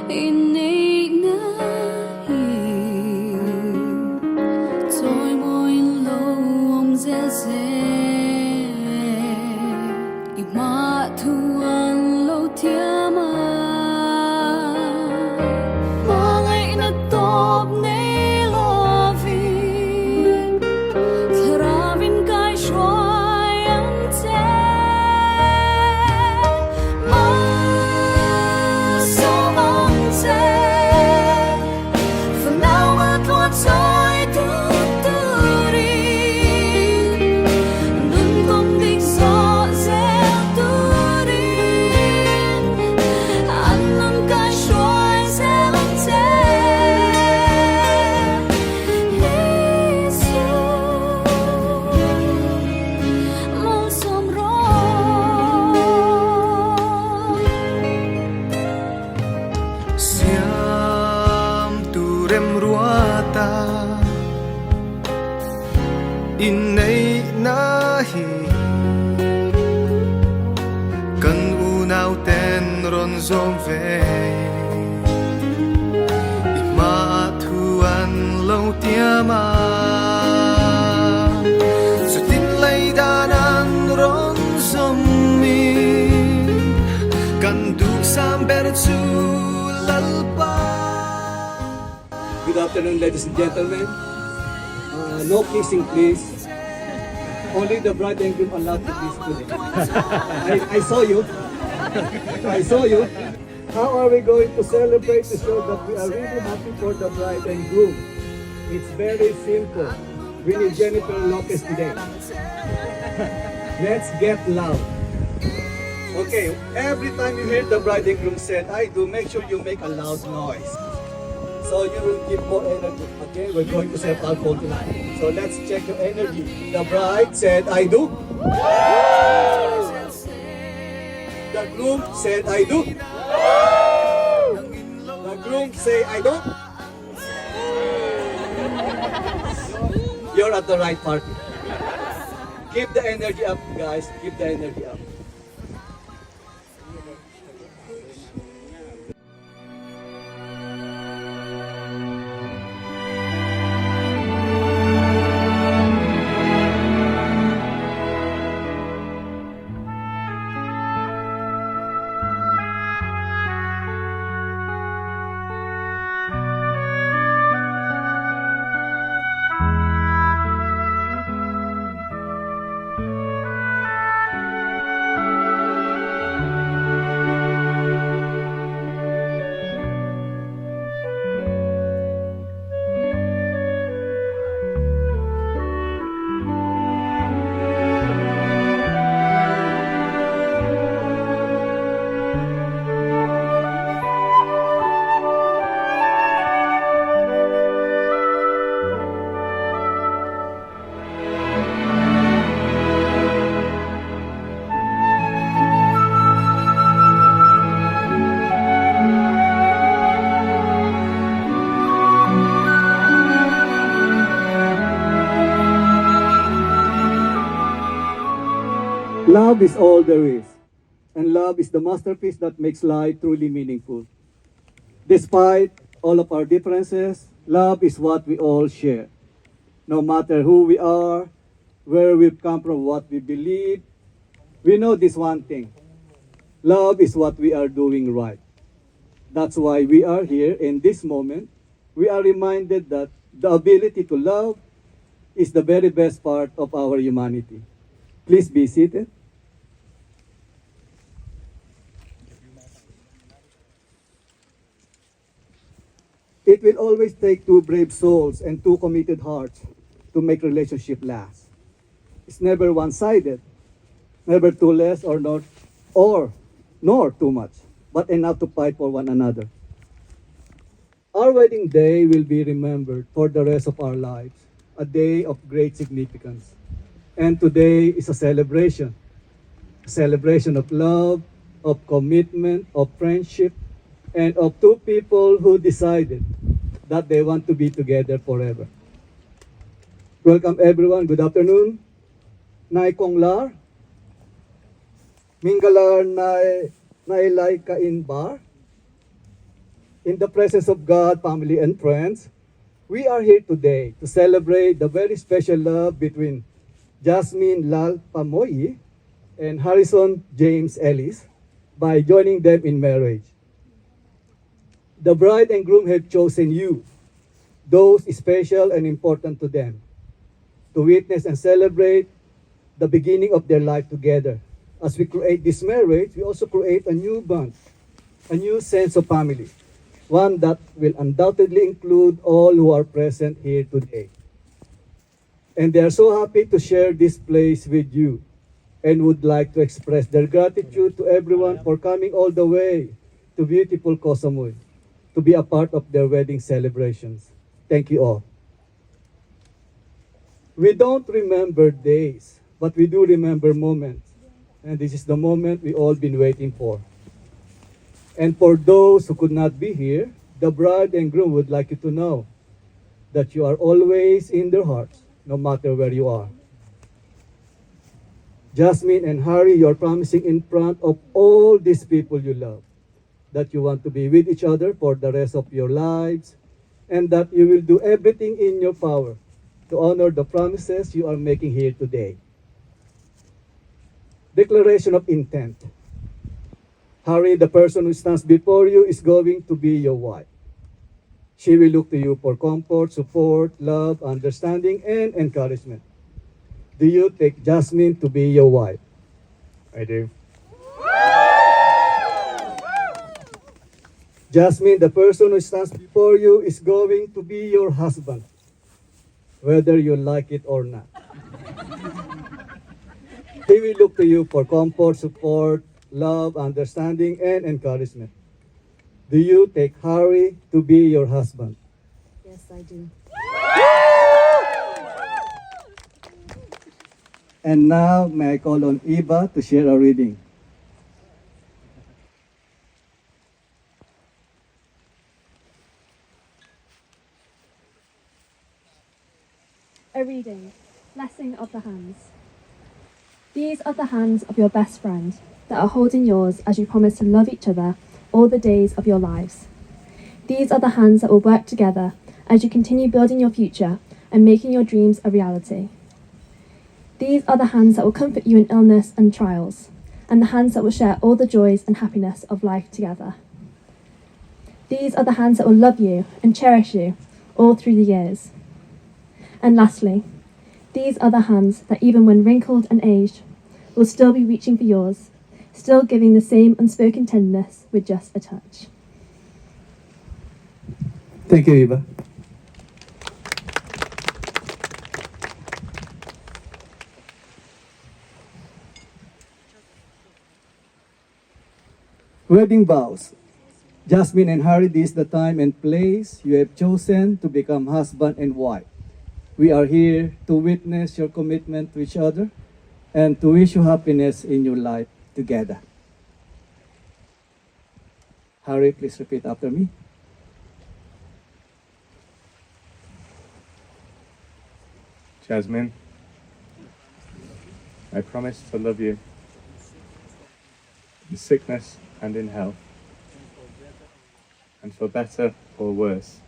inneihna tôi môi lâu ông dễ dễ mà thuan lâu thia mà ngày na top ne lo vi thravin kai shoai ang te ma so ang te for now I thought tôi tu tu ri nun tom dik so zel tu ri anang kai shoai zel te mong som ro Siam turem ruata inneihna kan unaw ten ron suanphei imatuan lâu tiama su tin lay danan ron sommi kan duk samber chu lalpa. Good afternoon, ladies and gentlemen. No kissing, please. Only the bride and groom allowed to kiss today. I saw you. I saw you. How are we going to celebrate to show that we are really happy for the bride and groom? It's very simple. We need Jennifer Lopez today. Let's get loud. Okay, every time you hear the bride and groom said, I do, make sure you make a loud noise. So you will give more energy. Okay, we're going to say alcohol tonight. So let's check your energy. The bride said, I do. The groom said, I do. The groom say, I don't. You're at the right party. Keep the energy up, guys. Keep the energy up. Love is all there is, and love is the masterpiece that makes life truly meaningful. Despite all of our differences, love is what we all share. No matter who we are, where we've come from, what we believe, we know this one thing. Love is what we are doing right. That's why we are here in this moment. We are reminded that the ability to love is the very best part of our humanity. Please be seated. It will always take two brave souls and two committed hearts to make relationship last. It's never one-sided, never too less or nor too much, but enough to fight for one another. Our wedding day will be remembered for the rest of our lives, a day of great significance. And today is a celebration of love, of commitment, of friendship, and of two people who decided that they want to be together forever. Welcome everyone. Good afternoon. Nai Kong Lar, Mingalar nailay kainbar. In the presence of God, family, and friends, we are here today to celebrate the very special love between Jasmine Mawii and Harrison James Ellis by joining them in marriage. The bride and groom have chosen you, those special and important to them, to witness and celebrate the beginning of their life together. As we create this marriage, we also create a new bond, a new sense of family, one that will undoubtedly include all who are present here today. And they are so happy to share this place with you and would like to express their gratitude to everyone for coming all the way to beautiful Koh Samui to be a part of their wedding celebrations. Thank you all. We don't remember days, but we do remember moments. And this is the moment we all been waiting for. And for those who could not be here, the bride and groom would like you to know that you are always in their hearts, no matter where you are. Jasmine and Harry, you're promising in front of all these people you love that you want to be with each other for the rest of your lives and that you will do everything in your power to honor the promises you are making here today. Declaration of intent. Harry, the person who stands before you, is going to be your wife. She will look to you for comfort, support, love, understanding, and encouragement. Do you take Jasmine to be your wife? I do. Jasmine, the person who stands before you, is going to be your husband, whether you like it or not. He will look to you for comfort, support, love, understanding, and encouragement. Do you take Harry to be your husband? Yes, I do. And now, may I call on Eva to share a reading. A reading. Blessing of the hands. These are the hands of your best friend that are holding yours as you promise to love each other all the days of your lives. These are the hands that will work together as you continue building your future and making your dreams a reality. These are the hands that will comfort you in illness and trials, and the hands that will share all the joys and happiness of life together. These are the hands that will love you and cherish you all through the years. And lastly, these are the hands that even when wrinkled and aged, will still be reaching for yours, still giving the same unspoken tenderness with just a touch. Thank you, Eva. Wedding vows. Jasmine and Harry, this is the time and place you have chosen to become husband and wife. We are here to witness your commitment to each other and to wish you happiness in your life together. Harry, please repeat after me. Jasmine, I promise to love you in sickness and in health, and for better or worse.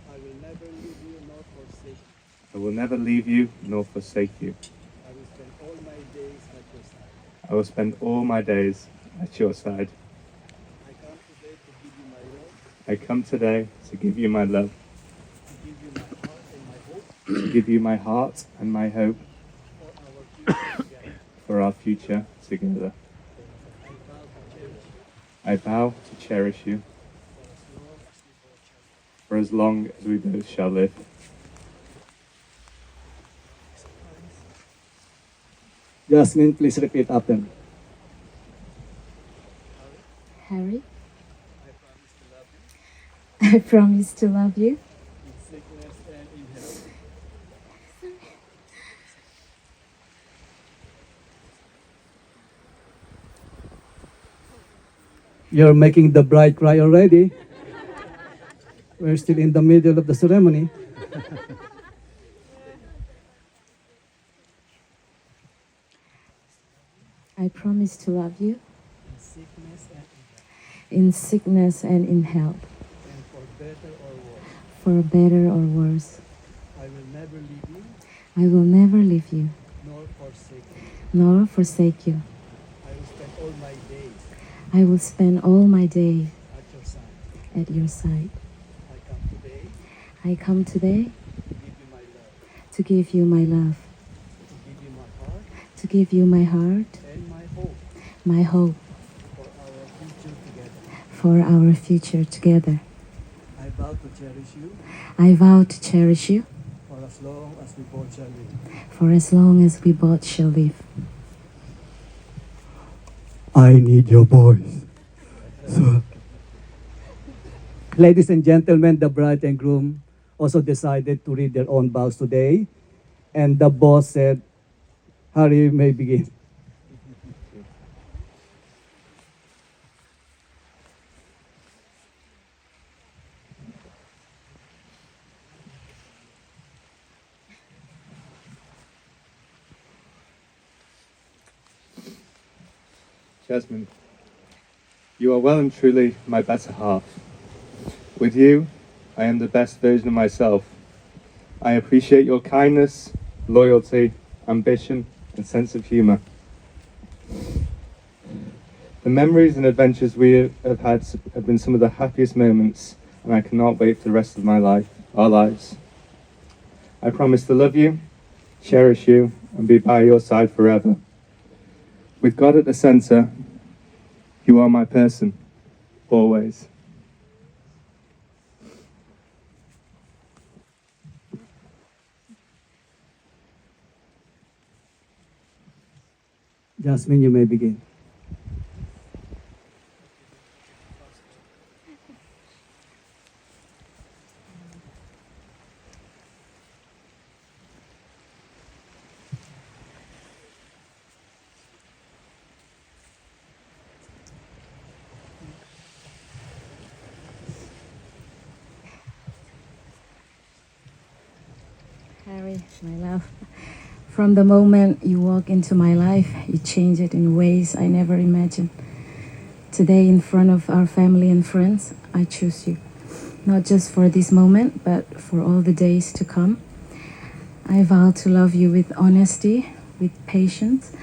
I will never leave you nor forsake you. I will never leave you nor forsake you. I will spend all my days at your side. I will spend all my days at your side. I come today to give you my love, I come today to give you my love, to give you my heart and my hope to give you my heart and my hope for our future together. for our future together. I vow to cherish you for as long as we both shall live. Jasmine, please repeat after me. Harry, I promise to love you. In sickness and in health. You're making the bride cry already. We're still in the middle of the ceremony. I I promise to love you in sickness and in health, in sickness and in health, and for better or worse. for better or worse. I will never leave you I will never leave you nor forsake you. nor forsake you. I will spend all my days I will spend all my days at your side. at your side. I come today I come today to give you my love, to give you my love, to give you my heart to give you my heart, and my hope my hope for our future together. for our future together. I vow to cherish you I vow to cherish you for as long as we both shall live. for as long as we both shall live. I need your voice. So, ladies and gentlemen, the bride and groom also decided to read their own vows today. And the boss said, Harry may begin. Jasmine, you are well and truly my better half. With you, I am the best version of myself. I appreciate your kindness, loyalty, ambition, and sense of humour. The memories and adventures we have had have been some of the happiest moments, and I cannot wait for the rest of our lives. I promise to love you, cherish you, and be by your side forever. With God at the centre, you are my person, always. Jasmine, you may begin. Harry, my love, from the moment you walk into my life, you change it in ways I never imagined. Today, in front of our family and friends, I choose you, not just for this moment, but for all the days to come. I vow to love you with honesty, with patience,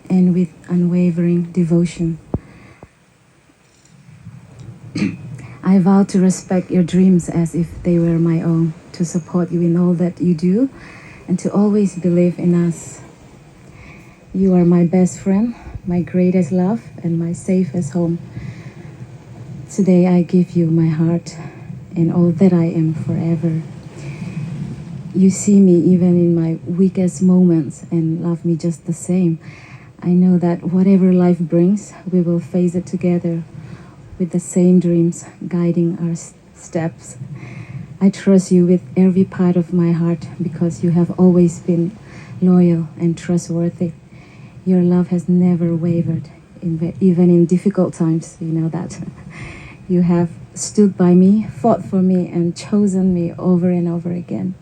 and with unwavering devotion. I vow to respect your dreams as if they were my own, to support you in all that you do, and to always believe in us. You are my best friend, my greatest love, and my safest home. Today I give you my heart and all that I am forever. You see me even in my weakest moments and love me just the same. I know that whatever life brings, we will face it together with the same dreams guiding our steps. I trust you with every part of my heart because you have always been loyal and trustworthy. Your love has never wavered, even in difficult times, you know that. You have stood by me, fought for me, and chosen me over and over again.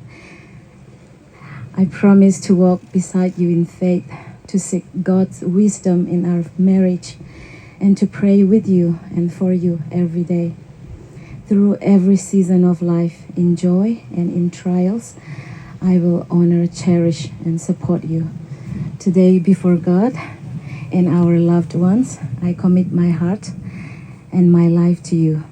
I promise to walk beside you in faith, to seek God's wisdom in our marriage, and to pray with you and for you every day. Through every season of life, in joy and in trials, I will honor, cherish, and support you. Today, before God and our loved ones, I commit my heart and my life to you.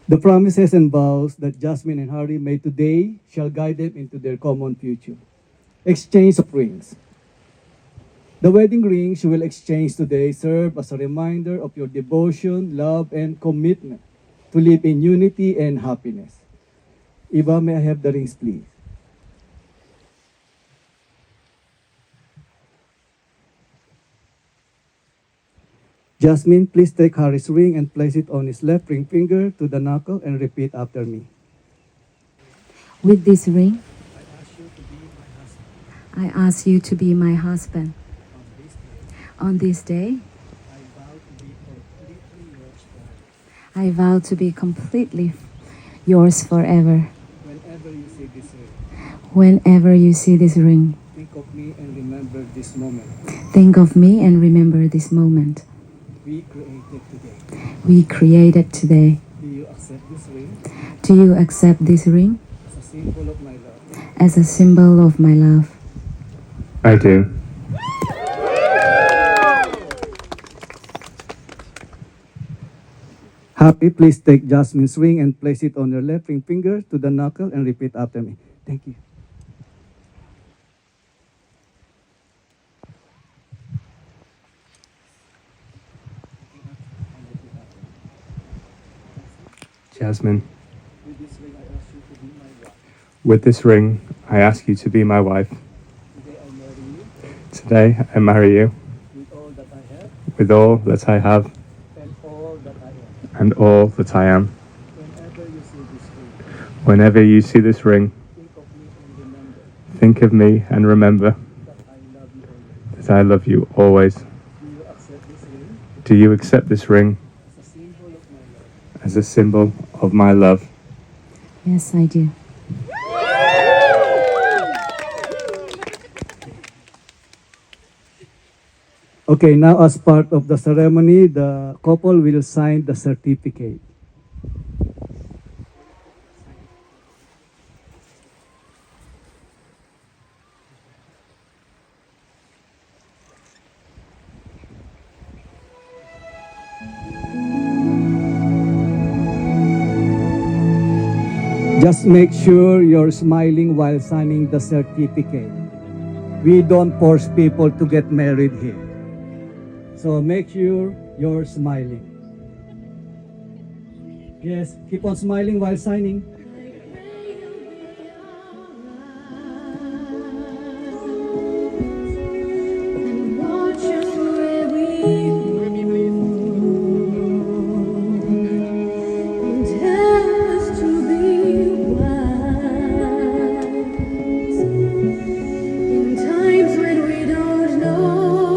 The promises and vows that Jasmine and Harry made today shall guide them into their common future. Exchange of rings. The wedding rings you will exchange today serve as a reminder of your devotion, love, and commitment to live in unity and happiness. Eva, may I have the rings, please? Jasmine, please take Harry's ring and place it on his left ring finger to the knuckle and repeat after me. With this ring, I ask you to be my husband. I ask you to be my husband. On this day, On this day, I vow to be completely yours forever. I vow to be completely yours forever. Whenever you see this ring, Whenever you see this ring, think of me and remember this moment think of me and remember this moment we created today. we created today. Do you accept this ring Do you accept this ring as a symbol of my love? as a symbol of my love? I do. Happy, please take Jasmine's ring and place it on your left ring finger to the knuckle and repeat after me. Thank you. Jasmine, With this ring, I ask you to be my wife. with this ring, I ask you to be my wife. Today I marry you Today, I marry you with all that I have with all that I have and all that I am. and all that I am. Whenever you see this ring, Whenever you see this ring, think of me and remember that I love you always. that I love you always. Do you accept this ring Do you accept this ring as a symbol of my love? Yes, I do. Okay, now as part of the ceremony, the couple will sign the certificate. Just make sure you're smiling while signing the certificate. We don't force people to get married here. So make sure you're smiling. Yes, keep on smiling while signing.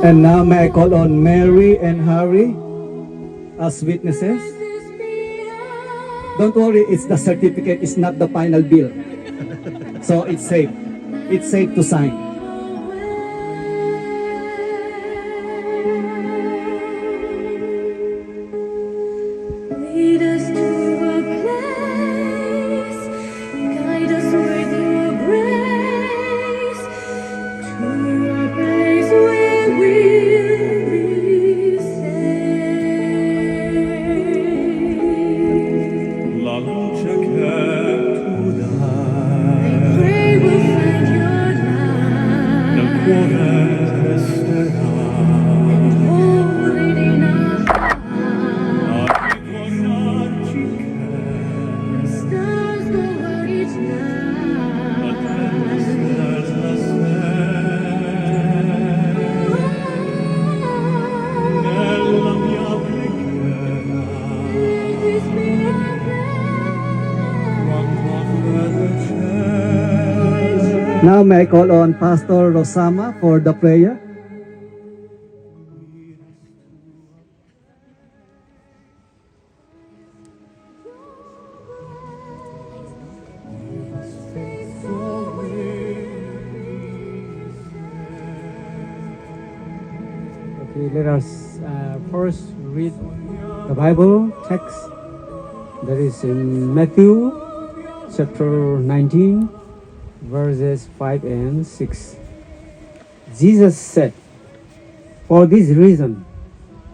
And now may I call on Mary and Harry as witnesses. Don't worry, it's the certificate, it's not the final bill. So it's safe. It's safe to sign. Lead us to a place, guide us with your grace, to a place where we'll be safe. I pray we'll find your light and hold it in our heart. The stars go out each Now may I call on Pastor Rosama for the prayer. Okay, let us first read the Bible text that is in Matthew chapter 19, verses 5 and 6. Jesus said, "For this reason,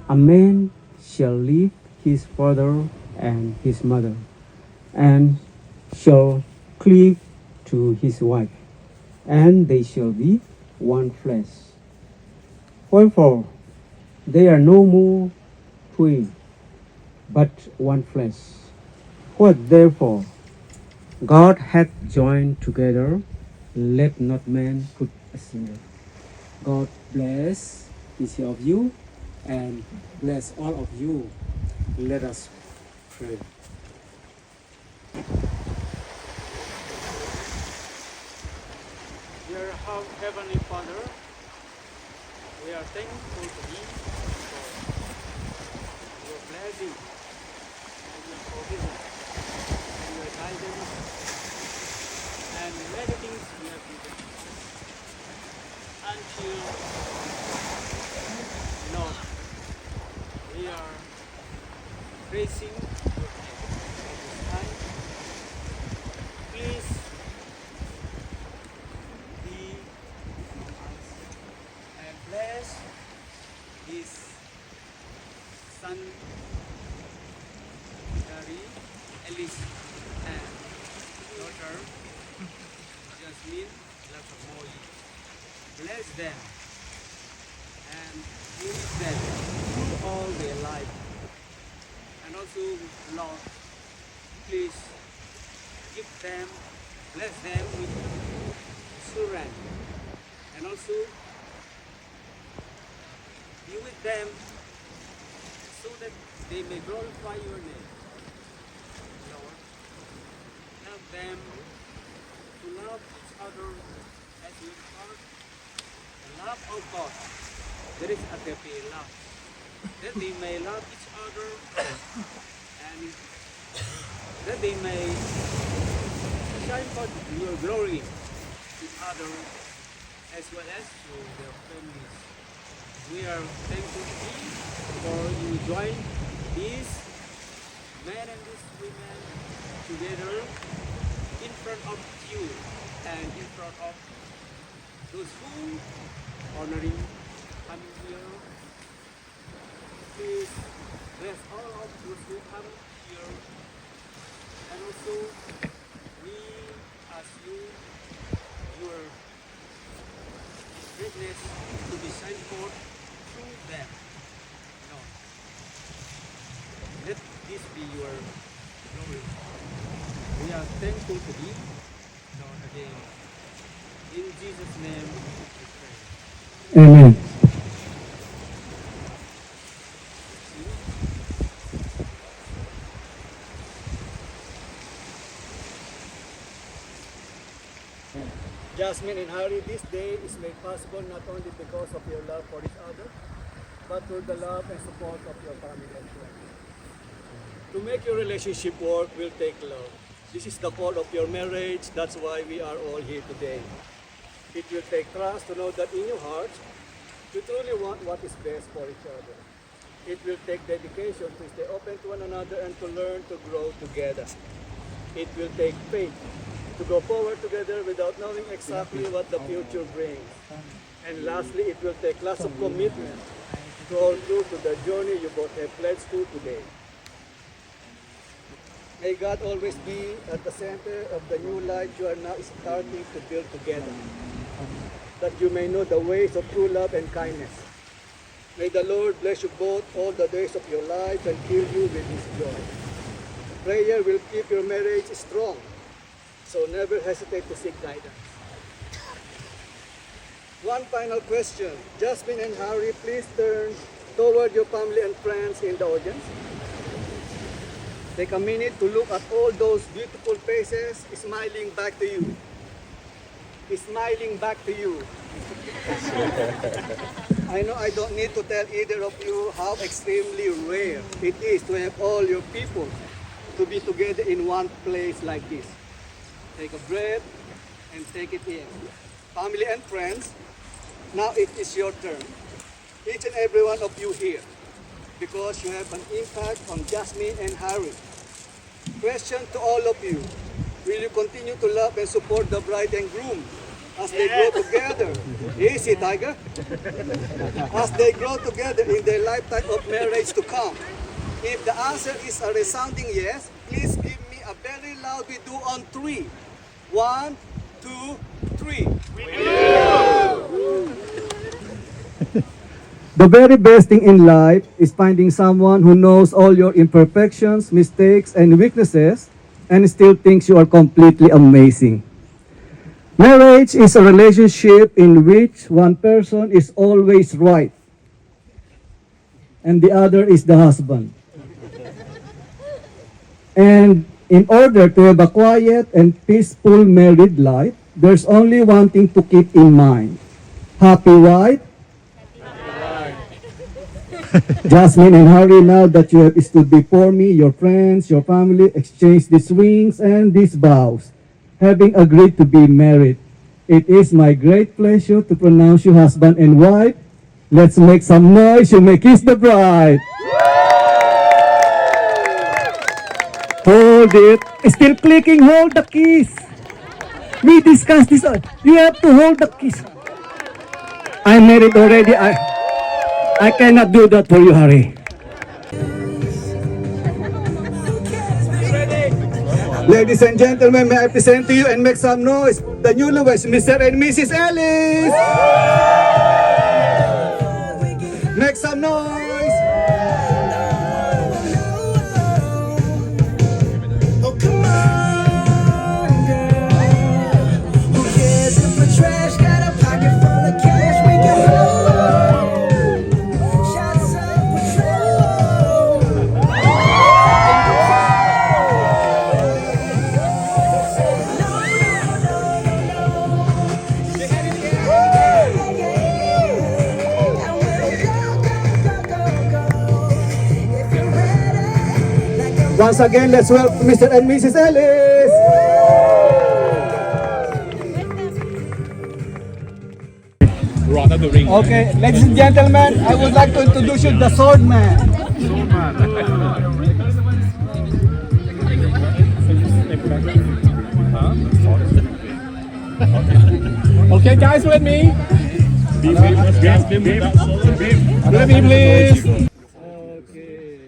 a man shall leave his father and his mother, and shall cleave to his wife, and they shall be one flesh. Wherefore, they are no more twain, but one flesh. What therefore God hath joined together, let not man put asunder." God bless each of you and bless all of you. Let us pray. Dear Heavenly Father, we are thankful to Thee for your blessing and we are raising your hand at this time. Please be among us and bless this son, Elise, and daughter, Jamine Mawii. Bless them and be with them through all their life. And also, Lord, please give them, bless them with children. And also, be with them so that they may glorify your name. Lord, help them to love each other as you are. The love of God, there is agape love, that they may love each other and that they may shine forth your glory to others as well as to their families. We are thankful to you for you join these men and these women together in front of you and in front of those who honoring coming here. Please bless all of those who come here, and also we ask you your greatness to be shined forth through them. Lord, let this be your glory. We are thankful to thee, Lord, again. In Jesus' name we pray. Amen. Jasmine and Harry, this day is made possible not only because of your love for each other, but through the love and support of your family and friends. To make your relationship work will take love. This is the core of your marriage. That's why we are all here today. It will take trust to know that in your heart, you truly want what is best for each other. It will take dedication to stay open to one another and to learn to grow together. It will take faith to go forward together without knowing exactly what the future brings. And lastly, it will take lots of commitment to hold true to the journey you both have pledged to today. May God always be at the center of the new life you are now starting to build together, that you may know the ways of true love and kindness. May the Lord bless you both all the days of your life and fill you with His joy. Prayer will keep your marriage strong, so never hesitate to seek guidance. One final question. Jasmine and Harry, please turn toward your family and friends in the audience. Take a minute to look at all those beautiful faces smiling back to you. Smiling back to you. I know I don't need to tell either of you how extremely rare it is to have all your people to be together in one place like this. Take a breath and take it in. Family and friends, now it is your turn. Each and every one of you here, because you have an impact on Jasmine and Harry. Question to all of you, will you continue to love and support the bride and groom as they grow together? Easy, Tiger. As they grow together in their lifetime of marriage to come. If the answer is a resounding yes, please give me a very loud we do on 3. 1, 2, 3. The very best thing in life is finding someone who knows all your imperfections, mistakes, and weaknesses, and still thinks you are completely amazing. Marriage is a relationship in which one person is always right, and the other is the husband. And in order to have a quiet and peaceful married life, there's only one thing to keep in mind. Happy wife. Jasmine and Harry, now that you have stood before me, your friends, your family, exchanged these rings and these vows, having agreed to be married. It is my great pleasure to pronounce you husband and wife. Let's make some noise. You may kiss the bride. hold it. Still clicking, hold the keys. We discussed this. You have to hold the keys. I'm married already. I cannot do that for you, Harry. Ladies and gentlemen, may I present to you and make some noise the newlyweds, Mr. and Mrs. Ellis. Make some noise. Oh, come on, girl. Who cares if the trash got a pocket full of cash? We can hold shots of patrol. Once again, let's welcome Mr. and Mrs. Ellis. Okay, ladies and gentlemen, I would like to introduce you the swordman. Okay, guys, with me. With me, please. Okay.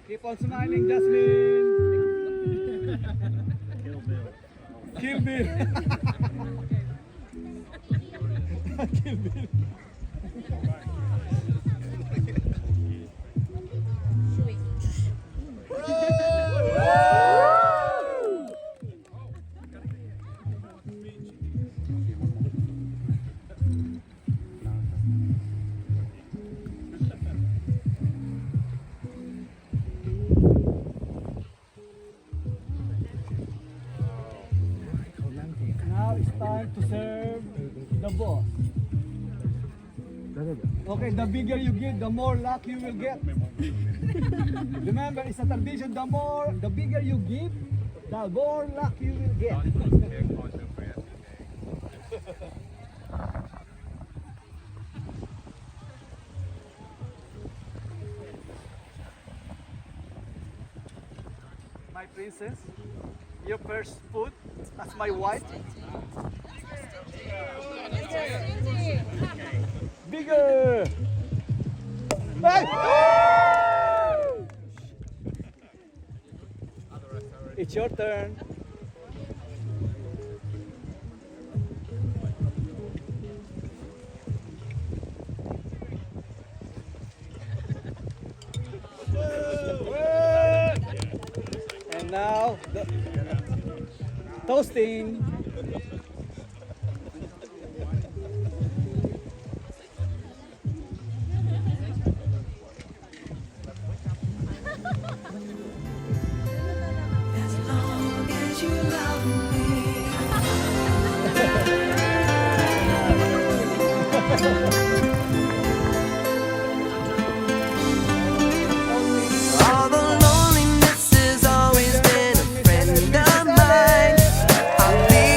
Keep on smiling, Jasmine. Kill Bill. Kill Bill. Now it's time to serve the boss. Okay, the bigger you give, the more luck you will get. Remember, it's a tradition. The bigger you give, the more luck you will get. My princess, your first food as my wife. Bigger! Hey! It's your turn. And now, the toasting. As long as you love me. All the loneliness has always been a friend of mine. I feel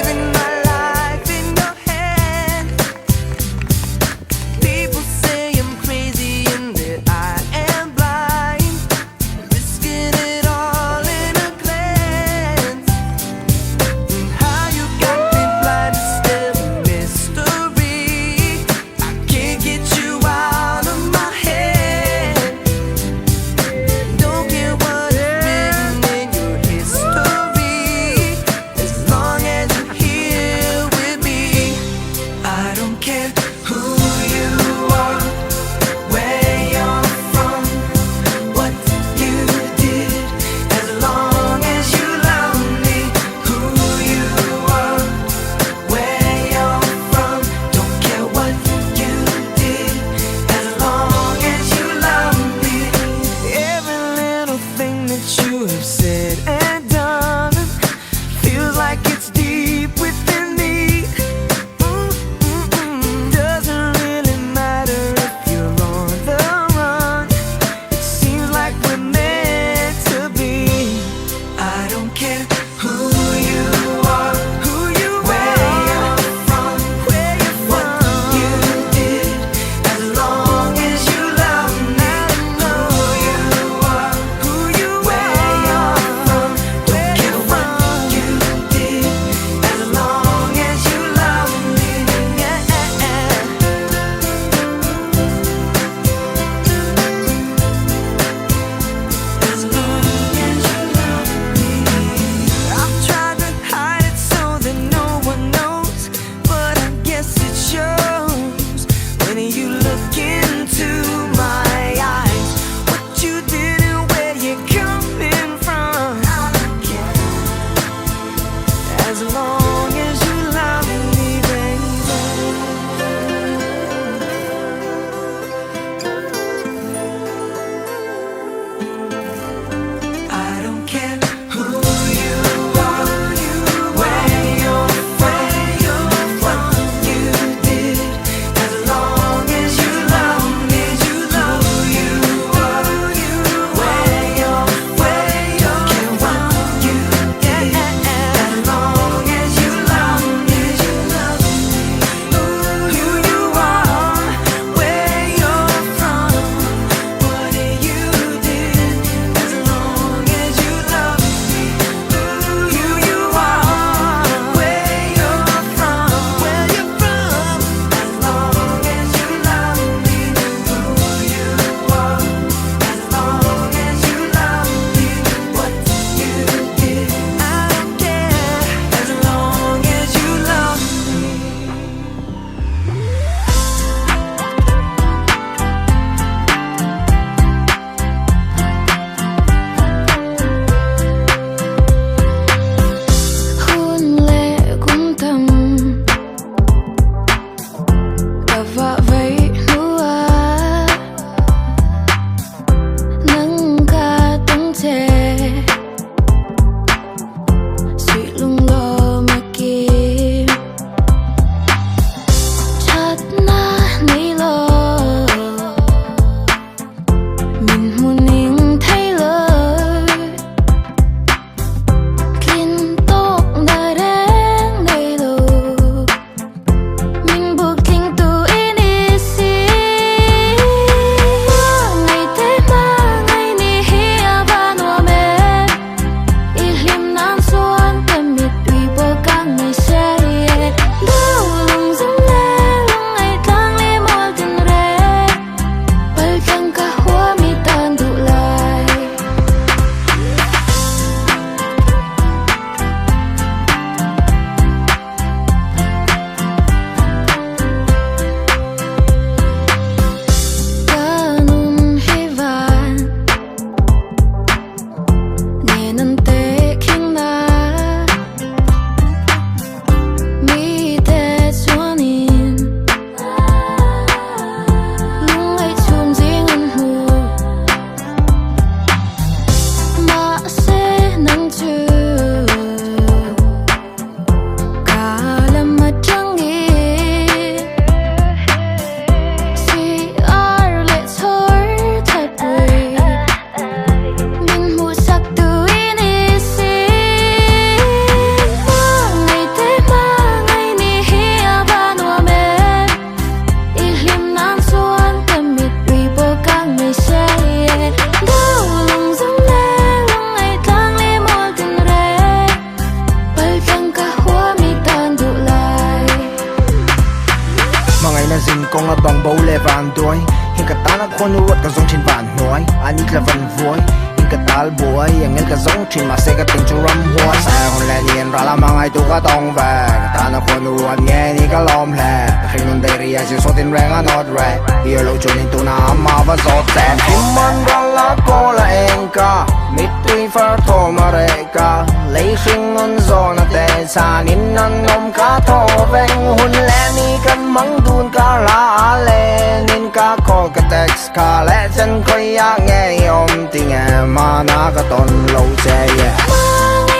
nó khôn ruột cả giống trên vạn nói anh là vần vui cái tal buổi yang ngel ka zong chin ma se ka ting chu ram hua sa hon la nien ra la mang ai tu ka tong va ta na khon ruat nghe ni ka lom la khi nun dei ria si so tin rang a not right here lo chun tu na ma va so ten kim man ra la ko la en ka mittui fa tho ma re ka lei sing nun zo na te sa nin nan nom ka tho veng hun la ni kan mang dun ka la le nin ka ko ka text ka le chân ko ya nghe om ting em mà na ka ton lâu che yeah